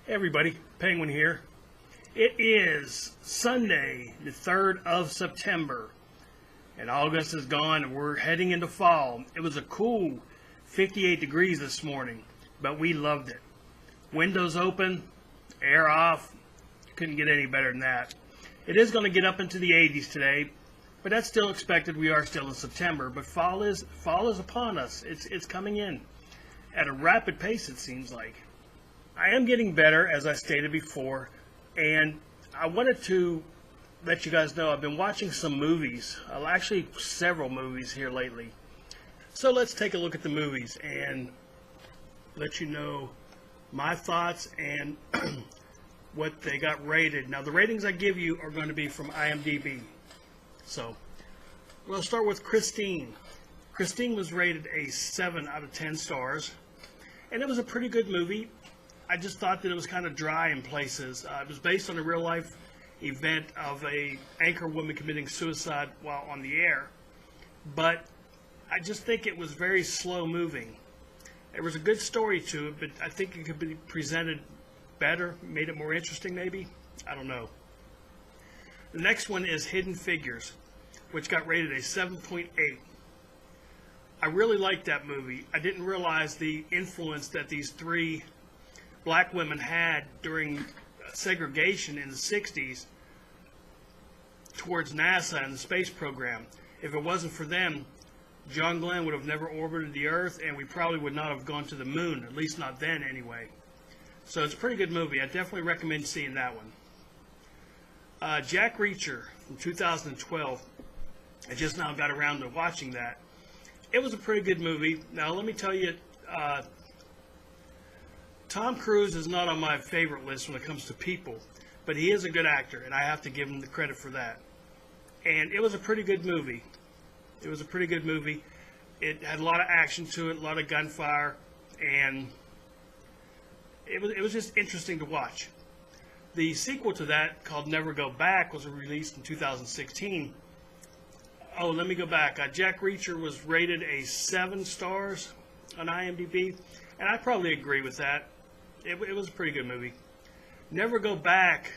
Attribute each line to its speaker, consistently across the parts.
Speaker 1: Hey everybody, Penguin here. It is Sunday, the 3rd of September, and August is gone and we're heading into fall. It was a cool 58 degrees this morning, but we loved it. Windows open, air off, couldn't get any better than that. It is going to get up into the 80s today, but that's still expected. We are still in September, but fall is upon us. It's coming in at a rapid pace, it seems like. I am getting better, as I stated before, and I wanted to let you guys know I've been watching some movies, actually several movies here lately. So let's take a look at the movies and let you know my thoughts and what they got rated. Now the ratings I give you are going to be from IMDb. So we'll start with Christine. Christine was rated a 7 out of 10 stars, and it was a pretty good movie. I just thought that it was kind of dry in places. It was based on a real-life event of a anchor woman committing suicide while on the air. But I just think it was very slow-moving. There was a good story to it, but I think it could be presented better, made it more interesting maybe. I don't know. The next one is Hidden Figures, which got rated a 7.8. I really liked that movie. I didn't realize the influence that these three black women had during segregation in the 60s towards NASA and the space program. If it wasn't for them, John Glenn would have never orbited the Earth, and we probably would not have gone to the moon, at least not then anyway. So it's a pretty good movie. I definitely recommend seeing that one. Jack Reacher from 2012. I just now got around to watching that. It was a pretty good movie. Now let me tell you, Tom Cruise is not on my favorite list when it comes to people, but he is a good actor, and I have to give him the credit for that. And it was a pretty good movie. It was a pretty good movie. It had a lot of action to it, a lot of gunfire, and it was just interesting to watch. The sequel to that, called Never Go Back, was released in 2016. Oh, let me go back. Jack Reacher was rated a 7 stars on IMDb, and I probably agree with that. It was a pretty good movie. Never Go Back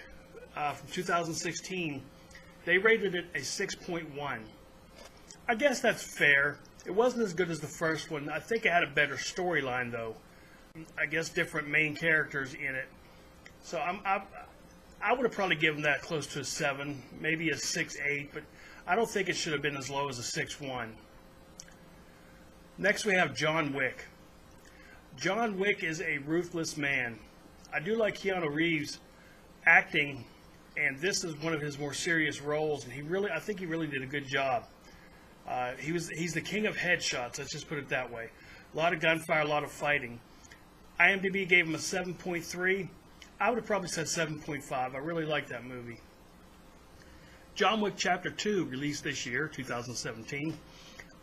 Speaker 1: from 2016, they rated it a 6.1. I guess that's fair. It wasn't as good as the first one. I think it had a better storyline, though. I guess different main characters in it. So I would have probably given that close to a 7, maybe a 6.8, but I don't think it should have been as low as a 6.1. Next we have John Wick. John Wick is a ruthless man. I do like Keanu Reeves acting, and this is one of his more serious roles, and I think he really did a good job. He's the king of headshots, let's just put it that way. A lot of gunfire, a lot of fighting. IMDb gave him a 7.3. I would have probably said 7.5. I really like that movie. John Wick Chapter 2, released this year, 2017.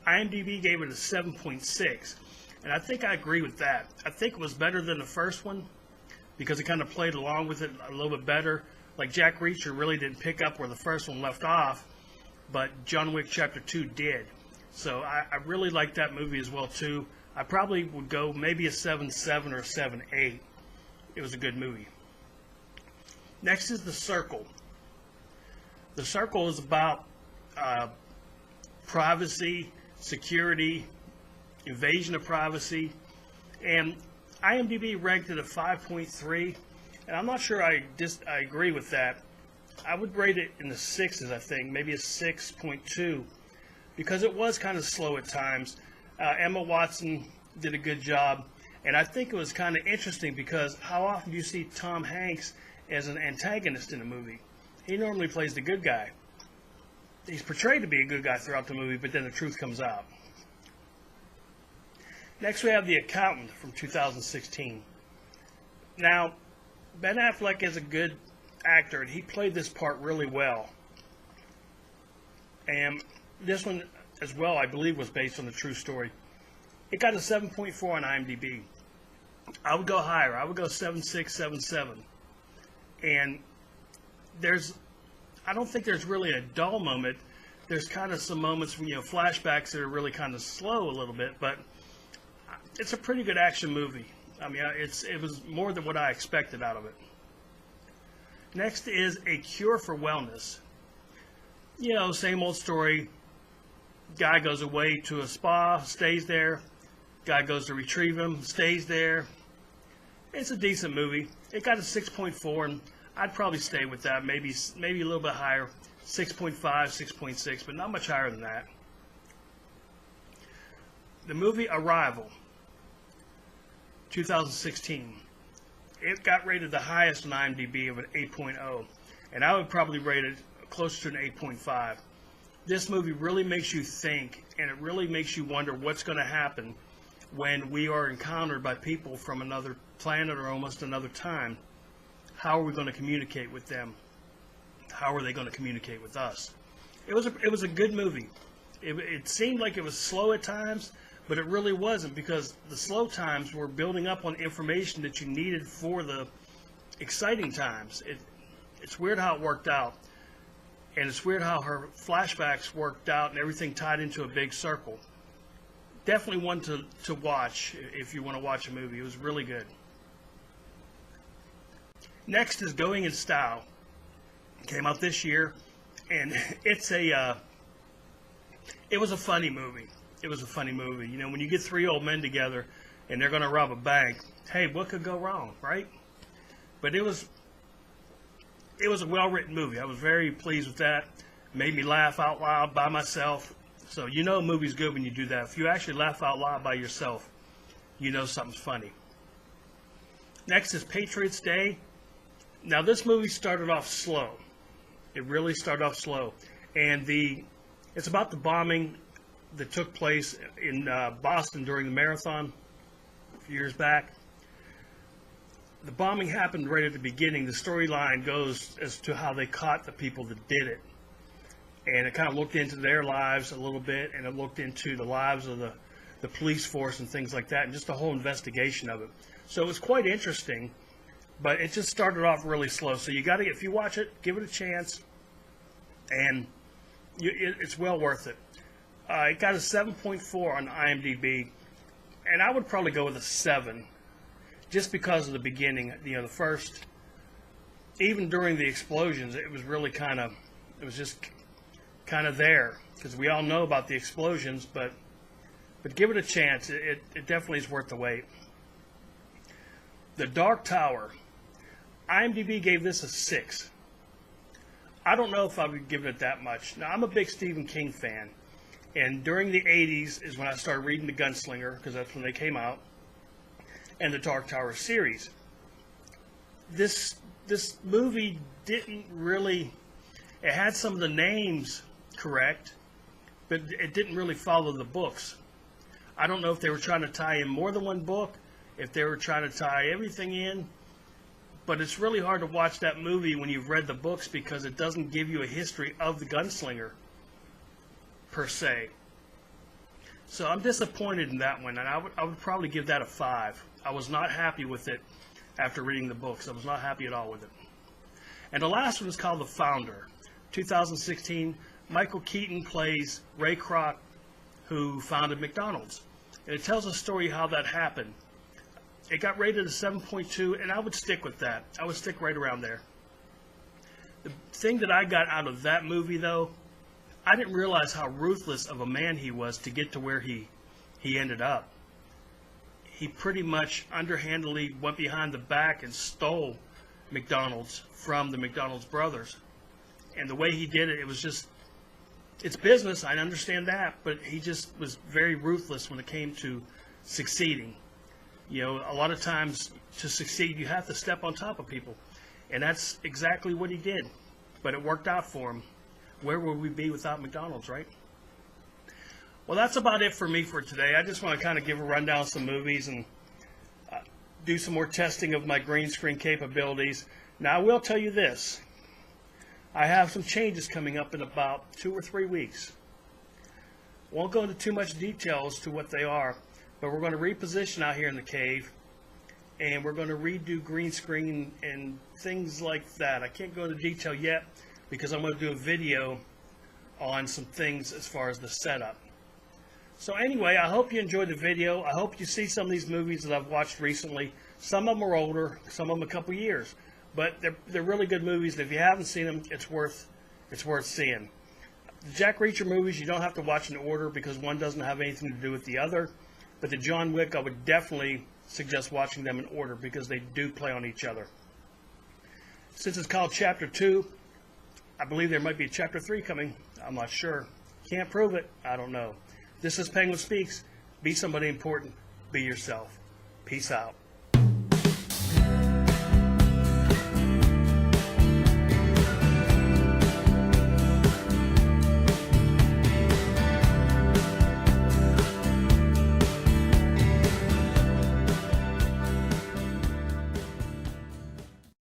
Speaker 1: IMDb gave it a 7.6. And I think I agree with that. I think it was better than the first one because it kind of played along with it a little bit better. Like Jack Reacher really didn't pick up where the first one left off, but John Wick Chapter 2 did. So I really like that movie as well, too. I probably would go maybe a 7.7 or a 7.8. It was a good movie. Next is The Circle. The Circle is about privacy, security, invasion of privacy, and IMDb ranked it a 5.3, and I'm not sure I agree with that. I would rate it in the 6s, I think, maybe a 6.2, because it was kind of slow at times. Emma Watson did a good job, and I think it was kind of interesting because how often do you see Tom Hanks as an antagonist in a movie? He normally plays the good guy. He's portrayed to be a good guy throughout the movie, but then the truth comes out. Next we have The Accountant from 2016. Now, Ben Affleck is a good actor, and he played this part really well. And this one as well, I believe, was based on a true story. It got a 7.4 on IMDb. I would go higher. I would go 7.6, 7.7. And I don't think there's really a dull moment. There's kind of some moments, flashbacks that are really kind of slow a little bit, but it's a pretty good action movie. I mean, it was more than what I expected out of it. Next is A Cure for Wellness. You know, same old story. Guy goes away to a spa, stays there. Guy goes to retrieve him, stays there. It's a decent movie. It got a 6.4, and I'd probably stay with that. Maybe a little bit higher, 6.5, 6.6, but not much higher than that. The movie Arrival, 2016. It got rated the highest on IMDb of an 8.0, and I would probably rate it closer to an 8.5. This movie really makes you think, and it really makes you wonder what's going to happen when we are encountered by people from another planet or almost another time. How are we going to communicate with them? How are they going to communicate with us? It was a good movie. It seemed like it was slow at times, but it really wasn't, because the slow times were building up on information that you needed for the exciting times. It's weird how it worked out. And it's weird how her flashbacks worked out and everything tied into a big circle. Definitely one to watch if you want to watch a movie. It was really good. Next is Going in Style. Came out this year, and it was a funny movie. It was a funny movie. You know, when you get three old men together and they're going to rob a bank, hey, what could go wrong, right? But it was a well-written movie. I was very pleased with that. Made me laugh out loud by myself. So you know a movie's good when you do that. If you actually laugh out loud by yourself, you know something's funny. Next is Patriots Day. Now this movie started off slow. It really started off slow. And it's about the bombing that took place in Boston during the marathon a few years back. The bombing happened right at the beginning. The storyline goes as to how they caught the people that did it. And it kind of looked into their lives a little bit, and it looked into the lives of the police force and things like that, and just the whole investigation of it. So it was quite interesting, but it just started off really slow. So you got to, if you watch it, give it a chance, and it's well worth it. It got a 7.4 on IMDb, and I would probably go with a 7. Just because of the beginning, you know, the first, even during the explosions, it was really it was just kind of there, because we all know about the explosions, but give it a chance. It definitely is worth the wait. The Dark Tower. IMDb gave this a 6. I don't know if I would give it that much. Now, I'm a big Stephen King fan, and during the 80s is when I started reading The Gunslinger, because that's when they came out, and the Dark Tower series. This movie didn't really, it had some of the names correct, but it didn't really follow the books. I don't know if they were trying to tie in more than one book, if they were trying to tie everything in, but it's really hard to watch that movie when you've read the books, because it doesn't give you a history of the Gunslinger per se. So I'm disappointed in that one, and I would probably give that a 5. I was not happy with it after reading the books. I was not happy at all with it. And the last one is called The Founder, 2016. Michael Keaton plays Ray Kroc, who founded McDonald's. And it tells a story how that happened. It got rated a 7.2, and I would stick with that. I would stick right around there. The thing that I got out of that movie, though, I didn't realize how ruthless of a man he was to get to where he ended up. He pretty much underhandedly went behind the back and stole McDonald's from the McDonald's brothers. And the way he did it, it was just, it's business, I understand that, but he just was very ruthless when it came to succeeding. You know, a lot of times to succeed, you have to step on top of people. And that's exactly what he did. But it worked out for him. Where would we be without McDonald's, right? Well, that's about it for me for today. I just want to kind of give a rundown of some movies and do some more testing of my green screen capabilities. Now, I will tell you this. I have some changes coming up in about 2 or 3 weeks. Won't go into too much detail as to what they are, but we're going to reposition out here in the cave, and we're going to redo green screen and things like that. I can't go into detail yet because I'm going to do a video on some things as far as the setup. So anyway, I hope you enjoyed the video. I hope you see some of these movies that I've watched recently. Some of them are older, some of them a couple years, but they're really good movies. And if you haven't seen them, it's worth seeing. The Jack Reacher movies you don't have to watch in order because one doesn't have anything to do with the other. But the John Wick, I would definitely suggest watching them in order because they do play on each other. Since it's called Chapter 2, I believe there might be a Chapter 3 coming. I'm not sure. Can't prove it. I don't know. This is Penguin Speaks. Be somebody important. Be yourself. Peace out.